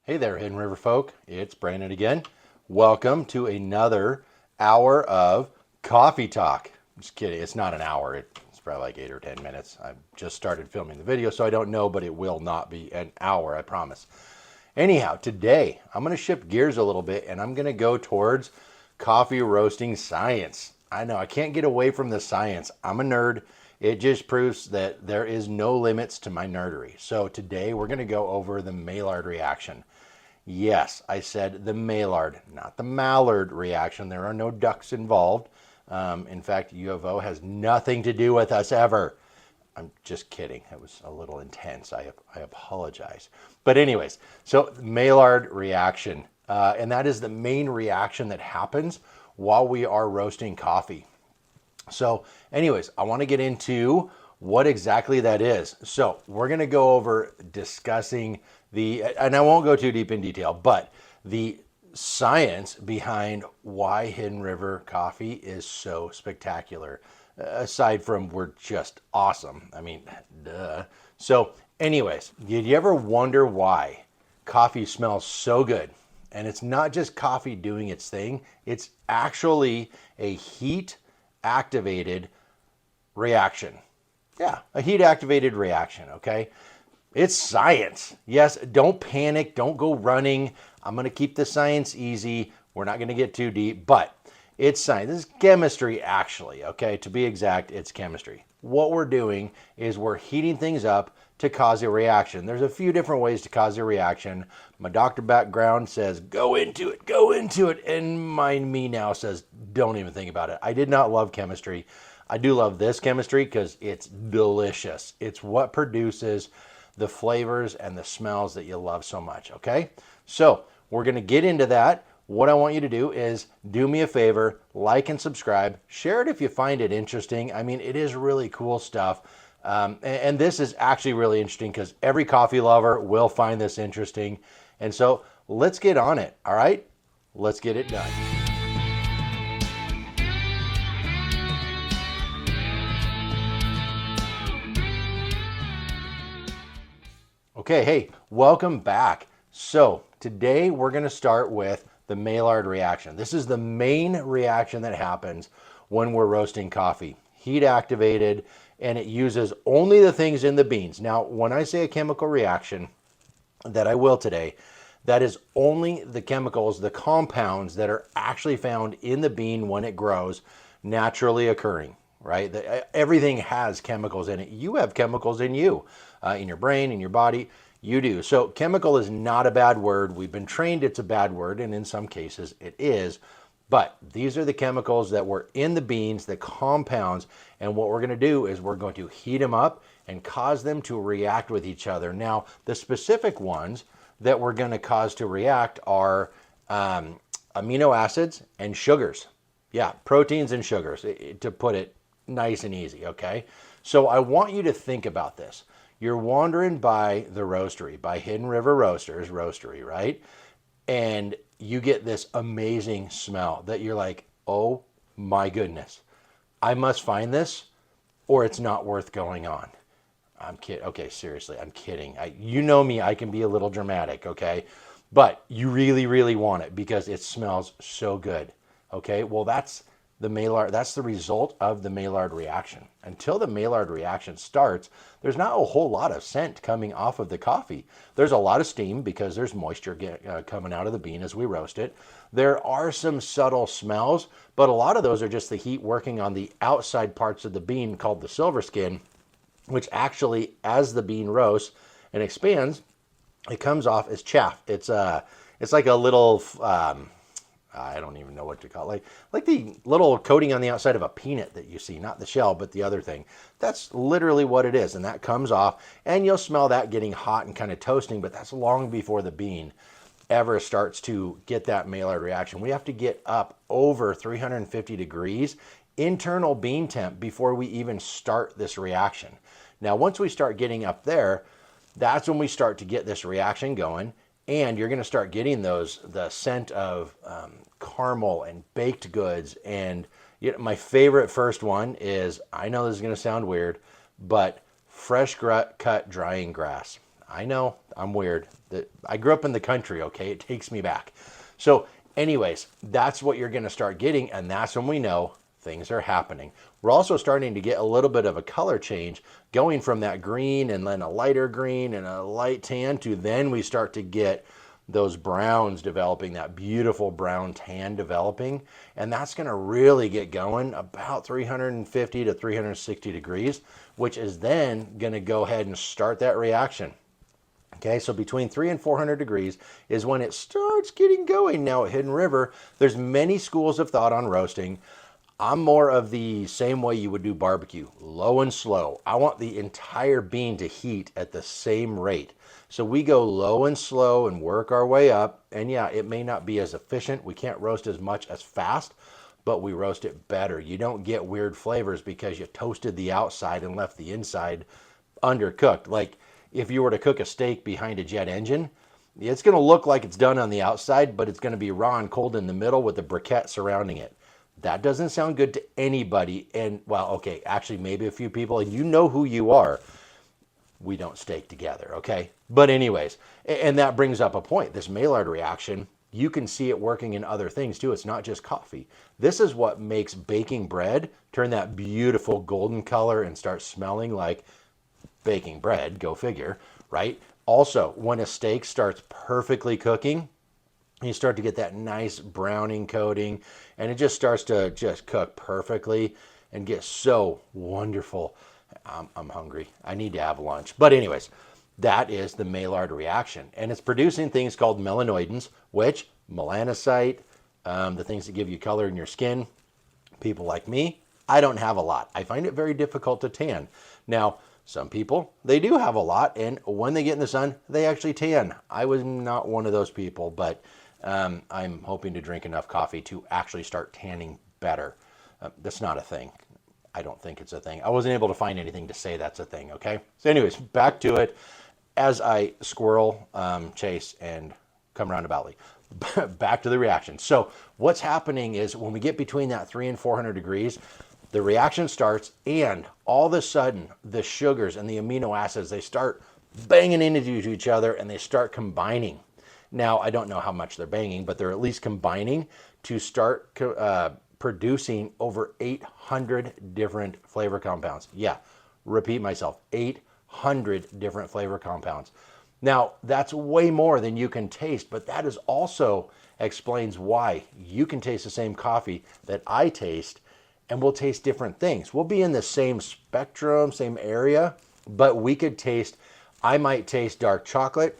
Hey there, Hidden River folk. It's Brandon again. Welcome to another hour of coffee talk. Just kidding. It's not an hour. It's probably like 8 or 10 minutes. I've just started filming the video, so I don't know, but it will not be an hour, I promise. Anyhow, today I'm going to shift gears a little bit and I'm going to go towards coffee roasting science. I know I can't get away from the science. I'm a nerd. It just proves that there is no limits to my nerdery. So today we're going to go over the Maillard reaction. Yes, I said the Maillard, not the Maillard reaction. There are no ducks involved. In fact, UFO has nothing to do with us ever. I'm just kidding. It was a little intense. I apologize. But anyways, so Maillard reaction. And that is the main reaction that happens while we are roasting coffee. So anyways, I want to get into what exactly that is. So we're going to go over discussing and I won't go too deep in detail, but the science behind why Hidden River coffee is so spectacular. Aside from we're just awesome. I mean, duh. So anyways, did you ever wonder why coffee smells so good? And it's not just coffee doing its thing. It's actually a heat activated reaction. Yeah, a heat activated reaction, okay? It's science. Yes, don't panic, don't go running. I'm going to keep the science easy. We're not going to get too deep, but it's science. This is chemistry actually, okay? To be exact, it's chemistry. What we're doing is we're heating things up to cause a reaction. There's a few different ways to cause a reaction. My doctor background says, go into it. And me now says, don't even think about it. I did not love chemistry. I do love this chemistry because it's delicious. It's what produces the flavors and the smells that you love so much, okay? So we're gonna get into that. What I want you to do is do me a favor, like and subscribe, share it if you find it interesting. I mean, it is really cool stuff. And this is actually really interesting because every coffee lover will find this interesting. And so let's get on it, all right? Let's get it done. Okay, hey, welcome back. So today we're going to start with the Maillard reaction. This is the main reaction that happens when we're roasting coffee. Heat activated, and it uses only the things in the beans. Now, when I say a chemical reaction, that I will today, that is only the chemicals, the compounds that are actually found in the bean when it grows, naturally occurring, right? Everything has chemicals in it. You have chemicals in you, in your brain, in your body. You do. So chemical is not a bad word. We've been trained it's a bad word, and in some cases it is. But these are the chemicals that were in the beans, the compounds, and what we're going to do is we're going to heat them up and cause them to react with each other. Now, the specific ones that we're going to cause to react are amino acids and sugars. Yeah, proteins and sugars, to put it nice and easy, okay? So I want you to think about this. You're wandering by the roastery, by Hidden River Roasters Roastery, right? And you get this amazing smell that you're like, oh my goodness, I must find this or it's not worth going on. I'm kidding. Okay, seriously, I'm kidding. You know me, I can be a little dramatic, okay? But you really, really want it because it smells so good, okay? Well, that's the Maillard, that's the result of the Maillard reaction. Until the Maillard reaction starts, there's not a whole lot of scent coming off of the coffee. There's a lot of steam because there's moisture coming out of the bean as we roast it. There are some subtle smells, but a lot of those are just the heat working on the outside parts of the bean called the silver skin, which actually, as the bean roasts and expands, it comes off as chaff. It's like a little, I don't even know what to call it, like the little coating on the outside of a peanut that you see, not the shell, but the other thing. That's literally what it is, and that comes off, and you'll smell that getting hot and kind of toasting, but that's long before the bean ever starts to get that Maillard reaction. We have to get up over 350 degrees internal bean temp before we even start this reaction. Now, once we start getting up there, that's when we start to get this reaction going, and you're going to start getting the scent of caramel and baked goods. And my favorite first one is, I know this is going to sound weird, but fresh cut drying grass. I know, I'm weird. I grew up in the country, okay? It takes me back. So anyways, that's what you're gonna start getting, and that's when we know things are happening. We're also starting to get a little bit of a color change, going from that green and then a lighter green and a light tan to then we start to get those browns developing, that beautiful brown tan developing. And that's going to really get going about 350 to 360 degrees, which is then going to go ahead and start that reaction. Okay, so between 300 and 400 degrees is when it starts getting going. Now at Hidden River, there's many schools of thought on roasting. I'm more of the same way you would do barbecue, low and slow. I want the entire bean to heat at the same rate. So we go low and slow and work our way up. And yeah, it may not be as efficient. We can't roast as much as fast, but we roast it better. You don't get weird flavors because you toasted the outside and left the inside undercooked. Like if you were to cook a steak behind a jet engine, it's going to look like it's done on the outside, but it's going to be raw and cold in the middle with the briquette surrounding it. That doesn't sound good to anybody. And well, okay, actually maybe a few people, and you know who you are. We don't steak together, okay? But anyways, and that brings up a point. This Maillard reaction, you can see it working in other things too. It's not just coffee. This is what makes baking bread turn that beautiful golden color and start smelling like baking bread, go figure, right? Also, when a steak starts perfectly cooking, you start to get that nice browning coating, and it just starts to just cook perfectly and get so wonderful. I'm hungry. I need to have lunch. But anyways, that is the Maillard reaction, and it's producing things called melanoidins, which melanocyte, the things that give you color in your skin. People like me, I don't have a lot. I find it very difficult to tan. Now, some people, they do have a lot, and when they get in the sun, they actually tan. I was not one of those people, but I'm hoping to drink enough coffee to actually start tanning better. That's not a thing. I don't think it's a thing. I wasn't able to find anything to say that's a thing, okay? So anyways, back to it as I squirrel, chase, and come roundaboutly. Back to the reaction. So what's happening is when we get between that 300 and 400 degrees, the reaction starts, and all of a sudden, the sugars and the amino acids, they start banging into each other, and they start combining. Now, I don't know how much they're banging, but they're at least combining to start producing over 800 different flavor compounds. Yeah, repeat myself, 800 different flavor compounds. Now, that's way more than you can taste, but that is also explains why you can taste the same coffee that I taste, and we'll taste different things. We'll be in the same spectrum, same area, but we could taste, I might taste dark chocolate,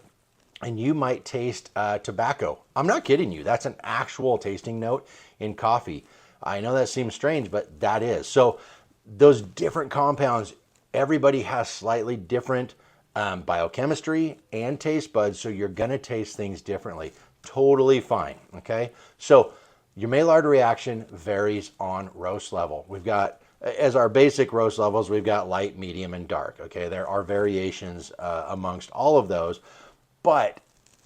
and you might taste tobacco. I'm not kidding you. That's an actual tasting note in coffee. I know that seems strange, but that is. So those different compounds, everybody has slightly different biochemistry and taste buds, so you're going to taste things differently. Totally fine, okay? So your Maillard reaction varies on roast level. We've got, as our basic roast levels, we've got light, medium, and dark, okay? There are variations amongst all of those, but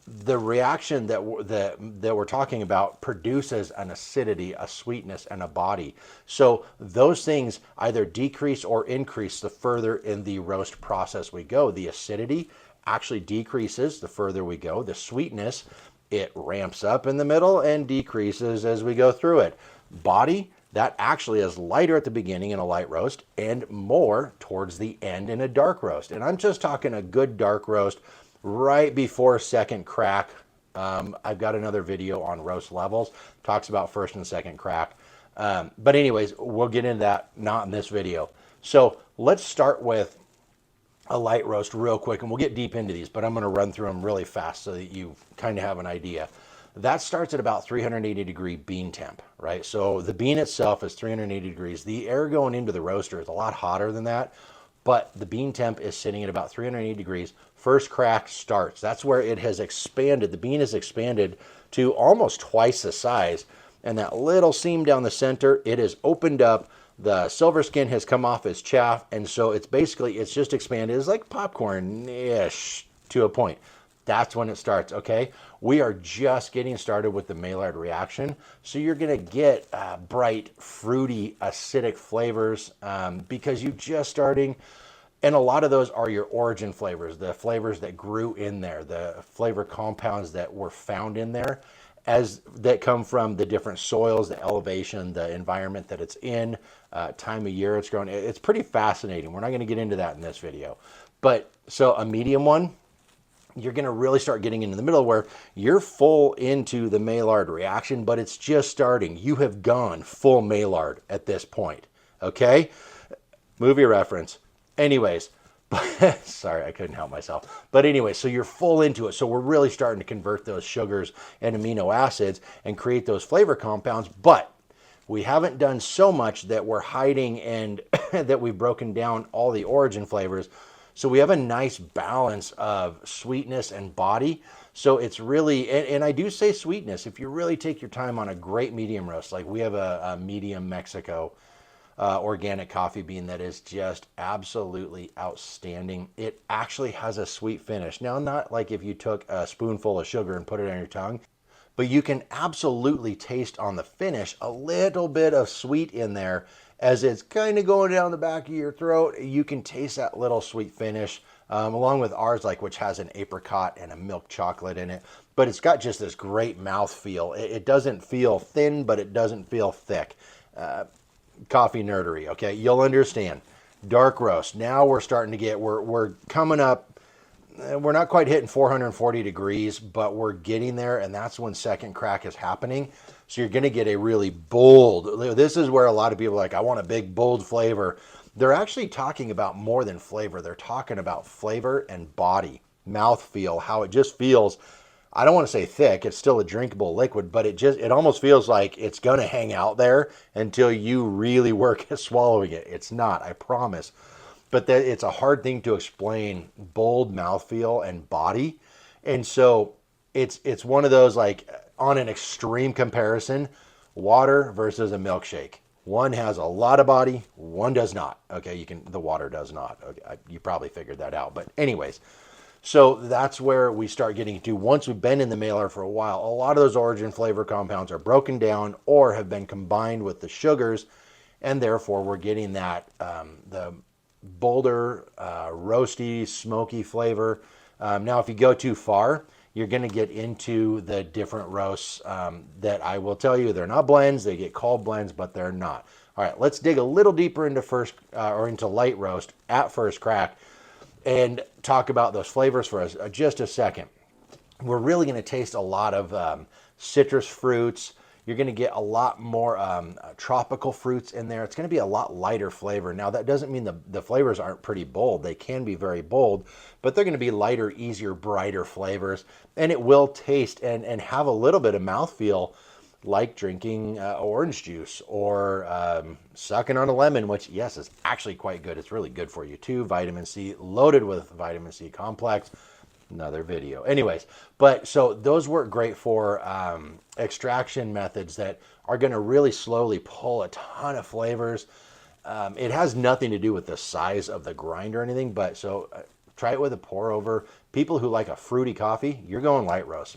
the reaction that we're talking about produces an acidity, a sweetness, and a body. So those things either decrease or increase the further in the roast process we go. The acidity actually decreases the further we go. The sweetness, it ramps up in the middle and decreases as we go through it. Body, that actually is lighter at the beginning in a light roast and more towards the end in a dark roast. And I'm just talking a good dark roast right before second crack. I've got another video on roast levels, talks about first and second crack. But anyways, we'll get into that, not in this video. So let's start with a light roast real quick, and we'll get deep into these, but I'm going to run through them really fast so that you kind of have an idea. That starts at about 380 degree bean temp, right? So the bean itself is 380 degrees. The air going into the roaster is a lot hotter than that, but the bean temp is sitting at about 380 degrees. First crack starts. That's where it has expanded. The bean has expanded to almost twice the size, and that little seam down the center, it has opened up. The silver skin has come off as chaff, and so it's basically, it's just expanded. It's like popcorn-ish to a point. That's when it starts, okay? We are just getting started with the Maillard reaction, so you're gonna get bright, fruity, acidic flavors because you're just starting. And a lot of those are your origin flavors, the flavors that grew in there, the flavor compounds that were found in there, as that come from the different soils, the elevation, the environment that it's in, time of year it's grown. It's pretty fascinating. We're not going to get into that in this video. But so a medium one, you're going to really start getting into the middle where you're full into the Maillard reaction, but it's just starting. You have gone full Maillard at this point. Okay? Movie reference. Anyways, sorry, I couldn't help myself. But anyway, so you're full into it. So we're really starting to convert those sugars and amino acids and create those flavor compounds. But we haven't done so much that we're hiding and that we've broken down all the origin flavors. So we have a nice balance of sweetness and body. So it's really, and I do say sweetness, if you really take your time on a great medium roast, like we have a medium Mexico organic coffee bean that is just absolutely outstanding. It actually has a sweet finish. Now, not like if you took a spoonful of sugar and put it on your tongue, but you can absolutely taste on the finish a little bit of sweet in there as it's kind of going down the back of your throat. You can taste that little sweet finish, along with ours, like which has an apricot and a milk chocolate in it. But it's got just this great mouth feel. It doesn't feel thin, but it doesn't feel thick. Coffee nerdery, okay? You'll understand. Dark roast. Now we're starting to get, we're coming up, we're not quite hitting 440 degrees, but we're getting there, and that's when second crack is happening. So you're going to get a really bold, this is where a lot of people are like, I want a big, bold flavor. They're actually talking about more than flavor. They're talking about flavor and body, mouthfeel, how it just feels. I don't want to say thick, it's still a drinkable liquid, but it almost feels like it's going to hang out there until you really work at swallowing it. It's not, I promise. But it's a hard thing to explain, bold mouthfeel and body. And so it's one of those, like on an extreme comparison, water versus a milkshake. One has a lot of body, one does not. Okay, the water does not. Okay, you probably figured that out. But anyways, so that's where we start getting to, once we've been in the Maillard for a while, a lot of those origin flavor compounds are broken down or have been combined with the sugars, and therefore we're getting that, the bolder, roasty, smoky flavor. Now, if you go too far, you're going to get into the different roasts that I will tell you, they're not blends. They get called blends, but they're not. All right, let's dig a little deeper into into light roast at first crack and talk about those flavors for us just a second. We're really going to taste a lot of citrus fruits. You're going to get a lot more tropical fruits in there. It's going to be a lot lighter flavor. Now, that doesn't mean the flavors aren't pretty bold. They can be very bold, but they're going to be lighter, easier, brighter flavors. And it will taste and have a little bit of mouthfeel like drinking orange juice or sucking on a lemon, which, yes, is actually quite good. It's really good for you, too. Vitamin C, loaded with vitamin C complex. Another video. Anyways, but so those work great for extraction methods that are going to really slowly pull a ton of flavors. It has nothing to do with the size of the grind or anything, but so try it with a pour over. People who like a fruity coffee, you're going light roast.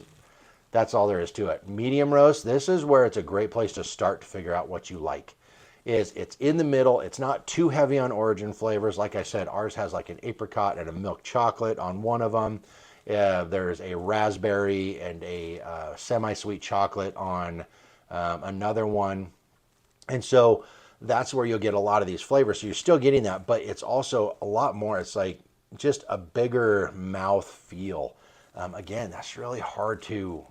That's all there is to it. Medium roast, this is where it's a great place to start to figure out what you like. It's in the middle. It's not too heavy on origin flavors. Like I said, ours has like an apricot and a milk chocolate on one of them. There's a raspberry and a semi-sweet chocolate on another one. And so that's where you'll get a lot of these flavors. So you're still getting that, but it's also a lot more. It's like just a bigger mouth feel. Again, that's really hard to,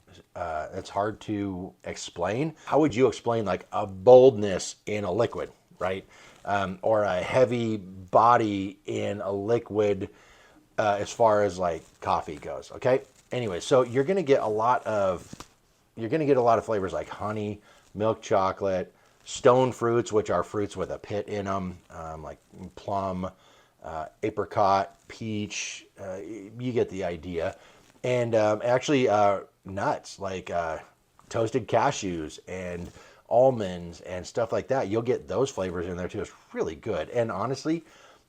it's hard to explain. How would you explain like a boldness in a liquid, right? Or a heavy body in a liquid as far as like coffee goes, okay? Anyway, so you're gonna get a lot of flavors like honey, milk chocolate, stone fruits, which are fruits with a pit in them, like plum, apricot, peach, you get the idea. And actually nuts like toasted cashews and almonds and stuff like that. You'll get those flavors in there too. It's really good. And honestly,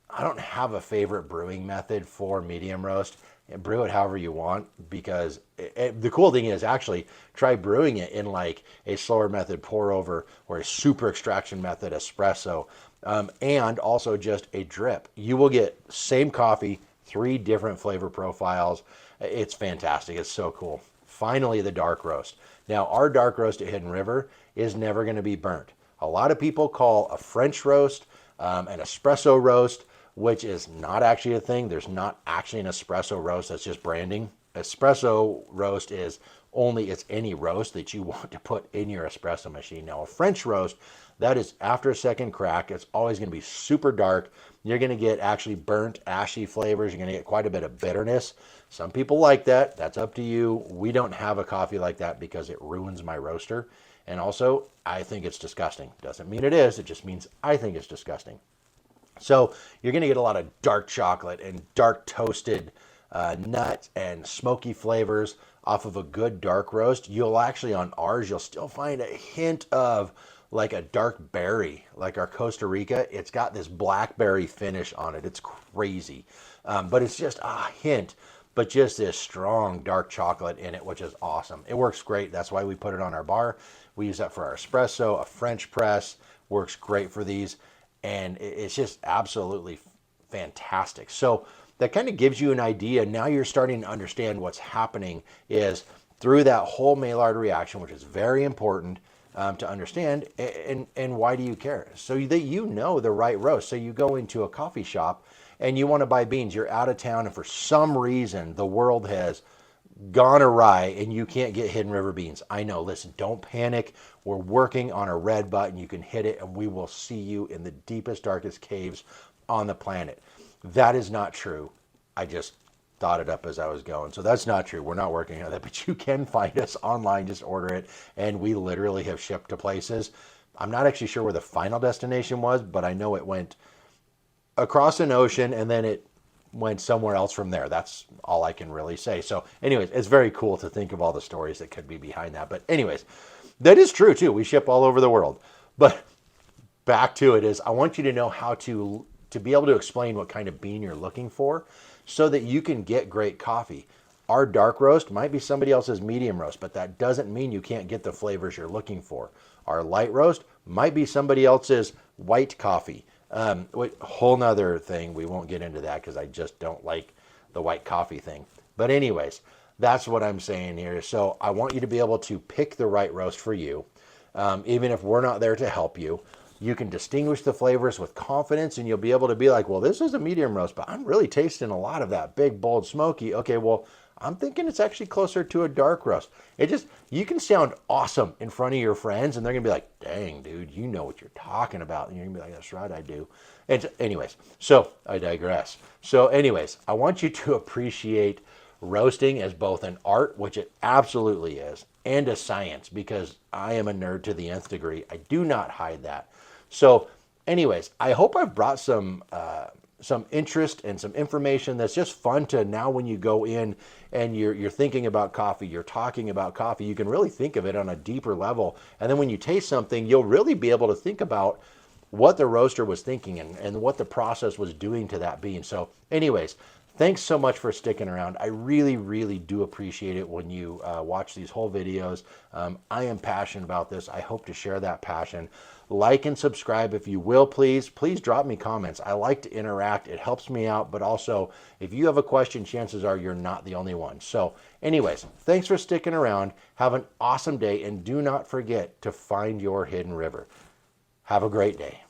I don't have a favorite brewing method for medium roast. And brew it however you want, because the cool thing is actually try brewing it in like a slower method pour over or a super extraction method espresso. and also just a drip. You will get same coffee, 3 different flavor profiles. It's fantastic. It's so cool. Finally, the dark roast. Now, our dark roast at Hidden River is never going to be burnt. A lot of people call a French roast an espresso roast, which is not actually a thing. There's not actually an espresso roast. That's just branding. Espresso roast is only, it's any roast that you want to put in your espresso machine. Now, a French roast, that is after a second crack. It's always going to be super dark. You're going to get actually burnt, ashy flavors. You're going to get quite a bit of bitterness. Some people like that. That's up to you. We don't have a coffee like that because it ruins my roaster. And also, I think it's disgusting. Doesn't mean it is. It just means I think it's disgusting. So you're going to get a lot of dark chocolate and dark toasted nuts and smoky flavors off of a good dark roast. You'll actually, on ours, you'll still find a hint of like a dark berry, like our Costa Rica. It's got this blackberry finish on it. It's crazy. But it's just a hint, but just this strong dark chocolate in it, which is awesome. It works great. That's why we put it on our bar. We use that for our espresso. A French press works great for these. And it's just absolutely fantastic. So that kind of gives you an idea. Now you're starting to understand what's happening is through that whole Maillard reaction, which is very important to understand. And why do you care? So that you know the right roast. So you go into a coffee shop and you want to buy beans. You're out of town, and for some reason the world has gone awry and you can't get Hidden River beans. I know. Listen, don't panic. We're working on a red button. You can hit it and we will see you in the deepest, darkest caves on the planet. That is not true. I just thought it up as I was going. So that's not true. We're not working on that, but you can find us online. Just order it. And we literally have shipped to places. I'm not actually sure where the final destination was, but I know it went across an ocean and then it went somewhere else from there. That's all I can really say. So anyways, it's very cool to think of all the stories that could be behind that. But anyways, that is true too. We ship all over the world. But back to it is I want you to know how to be able to explain what kind of bean you're looking for so that you can get great coffee. Our dark roast might be somebody else's medium roast, but that doesn't mean you can't get the flavors you're looking for. Our light roast might be somebody else's white coffee. Whole nother thing. We won't get into that because I just don't like the white coffee thing. But anyways, that's what I'm saying here. So I want you to be able to pick the right roast for you. Even if we're not there to help you, you can distinguish the flavors with confidence and you'll be able to be like, well, this is a medium roast, but I'm really tasting a lot of that big, bold, smoky. Okay, well, I'm thinking it's actually closer to a dark roast. You can sound awesome in front of your friends and they're going to be like, dang, dude, you know what you're talking about. And you're going to be like, that's right, I do. And anyways, so I digress. So anyways, I want you to appreciate roasting as both an art, which it absolutely is, and a science, because I am a nerd to the nth degree. I do not hide that. So anyways, I hope I've brought some interest and some information that's just fun to now when you go in and you're thinking about coffee, you're talking about coffee, you can really think of it on a deeper level. And then when you taste something, you'll really be able to think about what the roaster was thinking and what the process was doing to that bean. So anyways, thanks so much for sticking around. I really, really do appreciate it when you watch these whole videos. I am passionate about this. I hope to share that passion. Like and subscribe if you will, please. Please drop me comments. I like to interact. It helps me out. But also, if you have a question, chances are you're not the only one. So anyways, thanks for sticking around. Have an awesome day. And do not forget to find your hidden river. Have a great day.